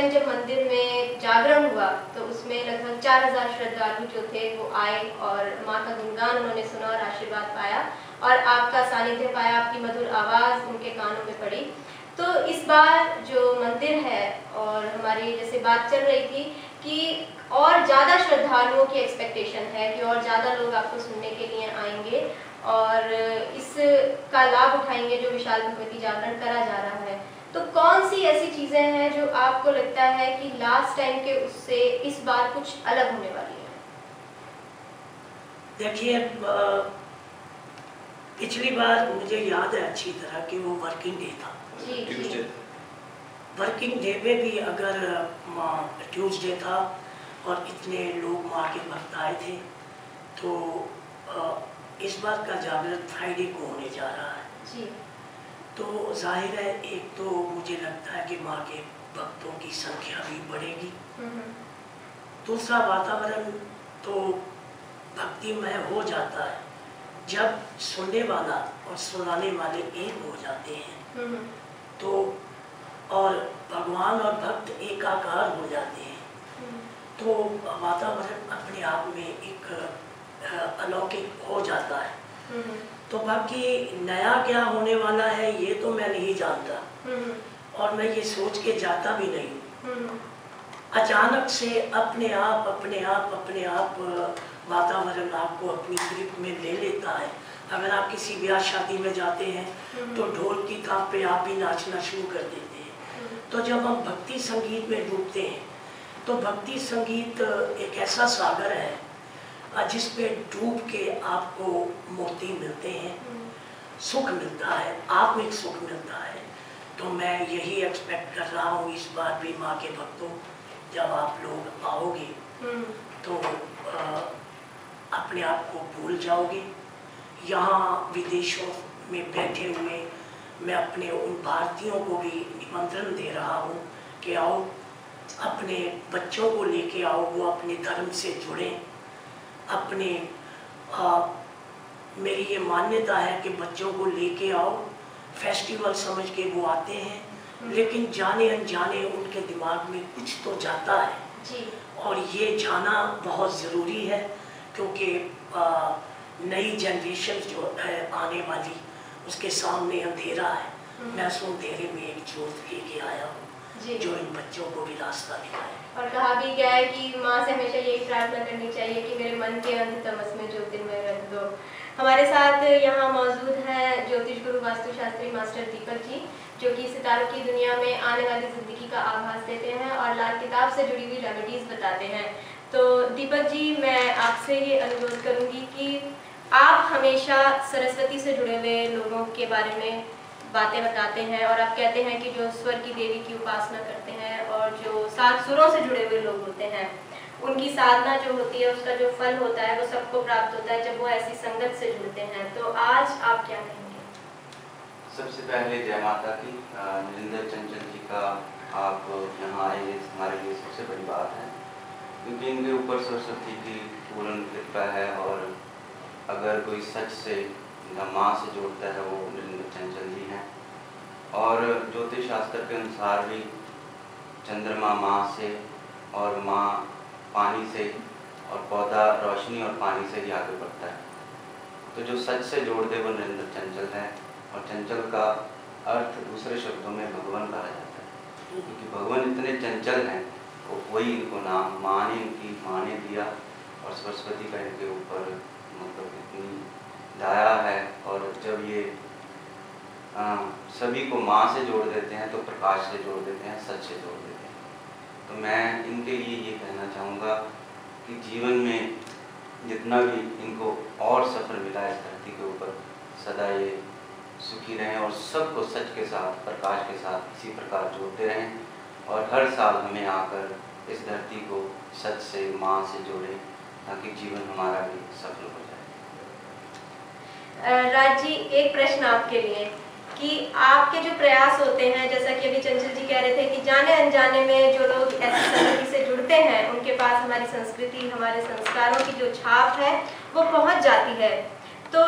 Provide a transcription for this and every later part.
में जब मंदिर में जागरण हुआ तो उसमें लगभग 4000 श्रद्धालु जो थे वो आए और माँ का गुणगान उन्होंने सुना और आशीर्वाद पाया और आपका सानिध्य पाया, आपकी मधुर आवाज़ उनके कानों में पड़ी। तो इस बार जो मंदिर है और हमारी जैसे बात चल रही थी कि और ज़्यादा श्रद्धालुओं की एक्सपेक्टेशन है कि और ज़्यादा लोग आपको सुनने के लिए आएंगे और इसका लाभ उठाएंगे जो विशाल भगवती जागरण करा जा रहा है। तो कौन सी ऐसी चीज़ें हैं जो आपको लगता है कि लास्ट टाइम के उससे इस बार कुछ अलग होने वाली है? देखिए, पिछली बार मुझे याद है अच्छी तरह कि वो वर्किंग डे था। जी। वर्किंग डे पे भी अगर ट्यूसडे था और इतने लोग माँ के भक्त आए थे तो इस बार का जागरण फ्राइडे को होने जा रहा है। जी। तो जाहिर है, एक तो मुझे लगता है कि माँ के भक्तों की संख्या भी बढ़ेगी। दूसरा, वातावरण तो भक्तिमय हो जाता है जब सुनने वाला और सुनाने वाले एक हो जाते हैं तो, और भगवान और भक्त एकाकार हो जाते हैं तो वातावरण अपने आप में एक अलौकिक हो जाता है। तो बाकी नया क्या होने वाला है ये तो मैं नहीं जानता और मैं ये सोच के जाता भी नहीं। अचानक से अपने आप वातावरण आपको अपनी ग्रिप में ले लेता है। अगर आप किसी ब्याह शादी में जाते हैं तो ढोल की थाप पे आप भी नाचना शुरू कर देते हैं। तो जब हम भक्ति संगीत में डूबते हैं तो भक्ति संगीत एक ऐसा सागर है जिस पे डूब के आपको मोती मिलते हैं, सुख मिलता है, आत्मिक सुख मिलता है। तो मैं यही एक्सपेक्ट कर रहा हूँ इस बार भी माँ के भक्तों, जब आप लोग आओगे तो अपने आप को भूल जाओगे। यहाँ विदेशों में बैठे हुए मैं अपने उन भारतीयों को भी निमंत्रण दे रहा हूँ कि आओ, अपने बच्चों को लेके आओ, वो अपने धर्म से जुड़ें। अपने मेरी ये मान्यता है कि बच्चों को लेके आओ, फेस्टिवल समझ के वो आते हैं लेकिन जाने अनजाने उनके दिमाग में कुछ तो जाता है जी। और ये जाना बहुत ज़रूरी है क्योंकि नई जनरेशन जो है आने वाली, उसके सामने अंधेरा है। मैं उस अंधेरे में एक ज्योत लेके आया हूँ जो इन बच्चों को भी रास्ता दिखाए। और कहा भी गया है कि माँ से हमेशा यही प्रार्थना करनी चाहिए कि मेरे मन के अंध तमस में ज्योतिर्मय रख दो। हमारे साथ यहाँ मौजूद हैं ज्योतिष गुरु वास्तुशास्त्री मास्टर दीपक जी, जो कि सितारों की दुनिया में आने वाली जिंदगी का आभास देते हैं और लाल किताब से जुड़ी हुई रेमेडीज बताते हैं। तो दीपक जी, मैं आपसे ये अनुरोध करूँगी कि आप हमेशा सरस्वती से जुड़े हुए लोगों के बारे में बातें बताते हैं और आप कहते हैं कि जो स्वर की देवी की उपासना करते हैं और जो 7 सुरों से जुड़े हुए लोग होते हैं उनकी साधना जो होती है उसका जो फल होता है वो सबको प्राप्त होता है जब वो ऐसी संगत से जुड़ते हैं। तो आज आप क्या कहेंगे? सबसे पहले जय माता की। नरेंद्र चंचल जी का आप यहाँ आए ये हमारे लिए सबसे बड़ी बात है क्योंकि इनके ऊपर सरस्वती की पूर्ण कृपा है और अगर कोई सच से माँ से जोड़ता है वो नरेंद्र चंचल जी हैं। और ज्योतिष शास्त्र के अनुसार भी चंद्रमा माँ से और माँ पानी से और पौधा रोशनी और पानी से ही आगे बढ़ता है। तो जो सच से जोड़ दे वो नरेंद्र चंचल है और चंचल का अर्थ दूसरे शब्दों में भगवान कहा जाता है क्योंकि भगवान इतने चंचल हैं तो वही इनको नाम माँ ने इनकी माँ ने दिया और सरस्वती का इनके ऊपर मतलब इतनी दया है। और जब ये सभी को माँ से जोड़ देते हैं तो प्रकाश से जोड़ देते हैं, सच से जोड़ देते हैं। तो मैं इनके लिए ये कहना चाहूँगा कि जीवन में जितना भी इनको और सफ़र मिला है इस धरती के ऊपर सदा ये सुखी रहें और सबको सच के साथ प्रकाश के साथ इसी प्रकार जोड़ते रहें और हर साल हमें आकर इस धरती को सच से माँ से जोड़ें ताकि जीवन हमारा भी सफल हो जाए। राज जी, एक प्रश्न आपके लिए कि आपके जो प्रयास होते हैं, जैसा कि अभी चंचल जी कह रहे थे कि जाने अनजाने में जो लोग ऐसी संस्कृति से जुड़ते हैं उनके पास हमारी संस्कृति, हमारे संस्कारों की जो छाप है वो पहुंच जाती है। तो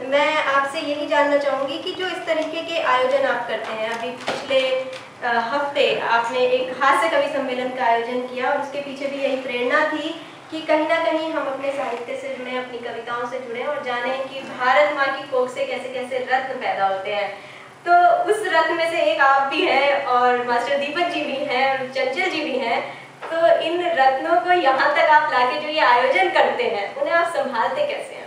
मैं आपसे यही जानना चाहूँगी कि जो इस तरीके के आयोजन आप करते हैं, अभी पिछले हफ्ते आपने एक हास्य कवि सम्मेलन का आयोजन किया और उसके पीछे भी यही प्रेरणा थी कि कहीं ना कहीं हम अपने साहित्य से जुड़े, अपनी कविताओं से जुड़े और जानें कि भारत माँ की कोख से कैसे कैसे रत्न पैदा होते हैं। तो उस रत्न में से एक आप भी हैं और मास्टर दीपक जी भी हैं और चंचल जी भी हैं। तो इन रत्नों को यहाँ तक आप लाके जो ये आयोजन करते हैं, उन्हें आप संभालते कैसे हैं?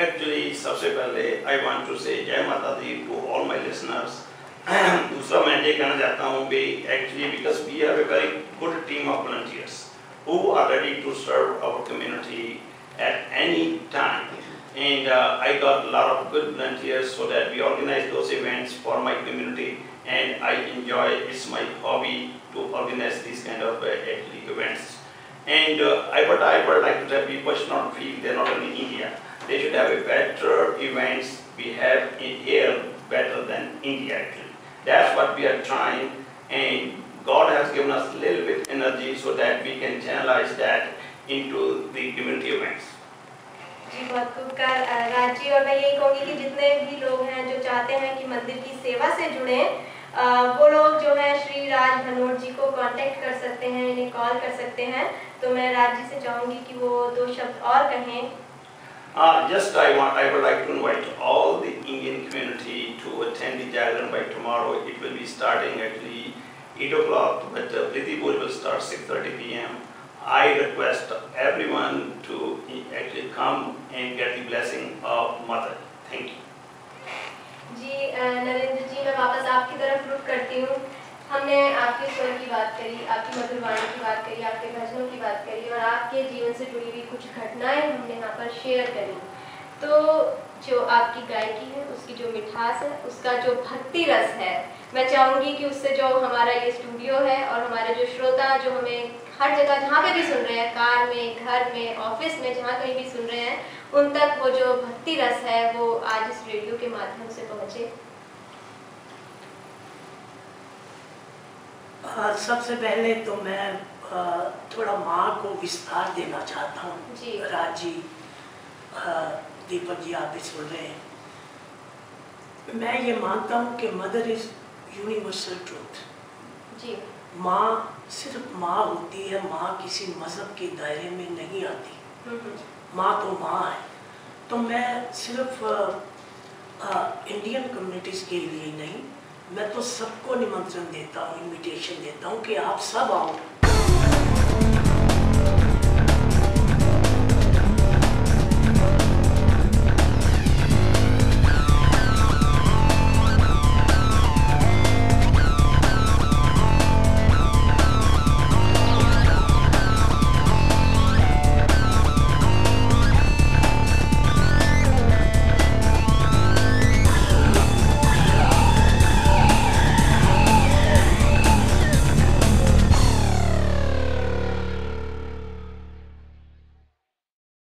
Actually, सबसे पहले I want to say जय माता दी to all my listeners. दूसरा मैं ये कहना चाहता हूँ कि actually because we have a very good team of volunteers who are ready to serve our community at any time. And I got a lot of good volunteers so that we organize those events for my community, and I enjoy. It's my hobby to organize these kind of actually events. And what I would like to tell people should not feel they're not only in India. They should have a better events we have in here better than India actually. That's what we are trying, and God has given us a little bit energy so that we can channelize that into the community events. जी बहुत खूब कहा राज जी। और मैं यही कहूँगी कि जितने भी लोग हैं जो चाहते हैं कि मंदिर की सेवा से जुड़े, वो लोग जो है श्री राज भनोट जी को कांटेक्ट कर सकते हैं, इन्हें कॉल कर सकते हैं। तो मैं राज जी से चाहूँगी कि वो दो शब्द और कहें। Just I would like to invite all the Indian community to attend the Jagran by tomorrow. It will be starting actually 8 o'clock, but Priti Bhoj will start 6:30 p.m. I request everyone to actually come and get the blessing of Mother. Thank you. जी नरेंद्र जी, मैं वापस आपकी तरफ रुख करती हूँ। हमने आपके स्वर की बात करी, आपकी मधुर वाणी की बात करी, आपके भजनों की बात करी और आपके जीवन से जुड़ी हुई कुछ घटनाएं हमने यहाँ पर शेयर करी। तो जो आपकी गायकी है, उसकी जो मिठास है, उसका जो भक्ति रस है, मैं चाहूँगी कि उससे जो हमारा ये स्टूडियो है और हमारे जो श्रोता जो हमें हर जगह जहाँ पे भी सुन रहे हैं, कार में, घर में, ऑफिस में, जहाँ कहीं भी सुन रहे हैं, उन तक वो जो भक्ति रस है वो आज इस रेडियो के माध्यम से पहुँचे। सबसे पहले तो मैं थोड़ा माँ को विस्तार देना चाहता हूँ। राज जी, दीपक जी, आप भी सुन रहे हैं। मैं ये मानता हूँ कि मदर इज यूनिवर्सल ट्रूथ। जी, माँ सिर्फ माँ होती है, माँ किसी मज़हब के दायरे में नहीं आती। माँ तो माँ है। तो मैं सिर्फ इंडियन कम्युनिटीज़ के लिए नहीं, मैं तो सबको निमंत्रण देता हूँ, इनविटेशन देता हूँ कि आप सब आओ।